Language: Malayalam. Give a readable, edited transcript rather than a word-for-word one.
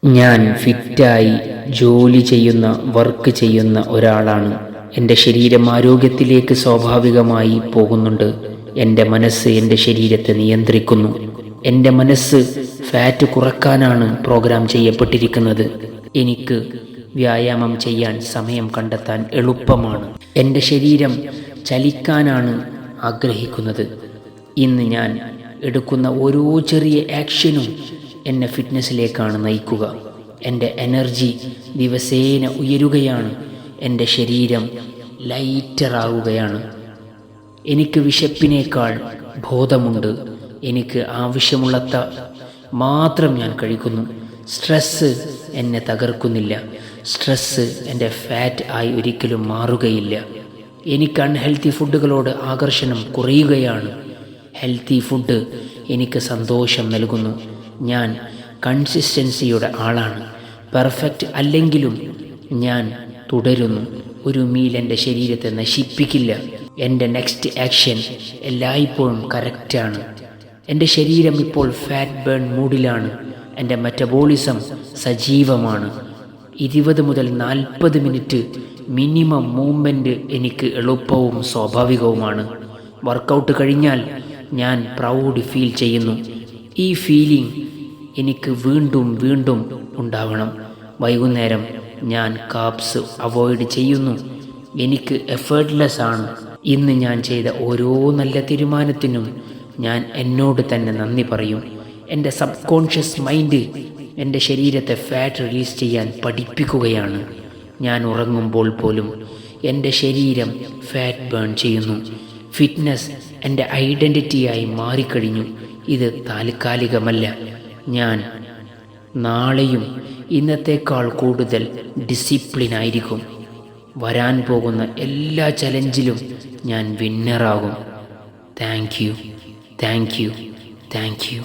ഞാൻ ഫിറ്റായി ജോലി ചെയ്യുന്ന വർക്ക് ചെയ്യുന്ന ഒരാളാണ്. എൻ്റെ ശരീരം ആരോഗ്യത്തിലേക്ക് സ്വാഭാവികമായി പോകുന്നുണ്ട്. എൻ്റെ മനസ്സ് എൻ്റെ ശരീരത്തെ നിയന്ത്രിക്കുന്നു. എൻ്റെ മനസ്സ് ഫാറ്റ് കുറക്കാനാണ് പ്രോഗ്രാം ചെയ്യപ്പെട്ടിരിക്കുന്നത്. എനിക്ക് വ്യായാമം ചെയ്യാൻ സമയം കണ്ടെത്താൻ എളുപ്പമാണ്. എൻ്റെ ശരീരം ചലിക്കാനാണ് ആഗ്രഹിക്കുന്നത്. ഇന്ന് ഞാൻ എടുക്കുന്ന ഓരോ ചെറിയ ആക്ഷനും എന്നെ ഫിറ്റ്നസ്സിലേക്കാണ് നയിക്കുക. എൻ്റെ എനർജി ദിവസേന ഉയരുകയാണ്. എൻ്റെ ശരീരം ലൈറ്ററാവുകയാണ്. എനിക്ക് വിശപ്പിനേക്കാൾ ബോധമുണ്ട്. എനിക്ക് ആവശ്യമുള്ളത്ര മാത്രം ഞാൻ കഴിക്കുന്നു. സ്ട്രെസ്സ് എന്നെ തകർക്കുന്നില്ല. സ്ട്രെസ്സ് എൻ്റെ ഫാറ്റ് ആയി ഒരിക്കലും മാറുകയില്ല. എനിക്ക് അൺഹെൽത്തി ഫുഡുകളോട് ആകർഷണം കുറയുകയാണ്. ഹെൽത്തി ഫുഡ് എനിക്ക് സന്തോഷം നൽകുന്നു. ഞാൻ കൺസിസ്റ്റൻസിയുടെ ആളാണ്. പെർഫെക്റ്റ് അല്ലെങ്കിലും ഞാൻ തുടരുന്നു. ഒരു മീൽ എൻ്റെ ശരീരത്തെ നശിപ്പിക്കില്ല. എൻ്റെ നെക്സ്റ്റ് ആക്ഷൻ എല്ലായ്പ്പോഴും കറക്റ്റാണ്. എൻ്റെ ശരീരം ഇപ്പോൾ ഫാറ്റ് ബേൺ മൂഡിലാണ്. എൻ്റെ മെറ്റബോളിസം സജീവമാണ്. 20 മുതൽ 40 മിനിറ്റ് മിനിമം മൂവ്മെൻറ്റ് എനിക്ക് എളുപ്പവും സ്വാഭാവികവുമാണ്. വർക്കൗട്ട് കഴിഞ്ഞാൽ ഞാൻ പ്രൗഡ് ഫീൽ ചെയ്യുന്നു. ഈ ഫീലിംഗ് എനിക്ക് വീണ്ടും വീണ്ടും ഉണ്ടാവണം. വൈകുന്നേരം ഞാൻ കാർബ്സ് അവോയ്ഡ് ചെയ്യുന്നു. എനിക്ക് എഫേർട്ട്ലെസ് ആണ്. ഇന്ന് ഞാൻ ചെയ്ത ഓരോ നല്ല തീരുമാനത്തിനും ഞാൻ എന്നോട് തന്നെ നന്ദി പറയും. എൻ്റെ സബ് കോൺഷ്യസ് മൈൻഡ് എൻ്റെ ശരീരത്തെ ഫാറ്റ് റിലീസ് ചെയ്യാൻ പഠിപ്പിക്കുകയാണ്. ഞാൻ ഉറങ്ങുമ്പോൾ പോലും എൻ്റെ ശരീരം ഫാറ്റ് ബേൺ ചെയ്യുന്നു. ഫിറ്റ്നസ് എൻ്റെ ഐഡൻറ്റിറ്റിയായി മാറിക്കഴിഞ്ഞു. ഇത് താൽക്കാലികമല്ല. ഞാൻ നാളെയും ഇന്നത്തേക്കാൾ കൂടുതൽ ഡിസിപ്ലിനായിരിക്കും. വരാൻ പോകുന്ന എല്ലാ ചലഞ്ചിലും ഞാൻ വിന്നറാകും. Thank you, thank you, thank U.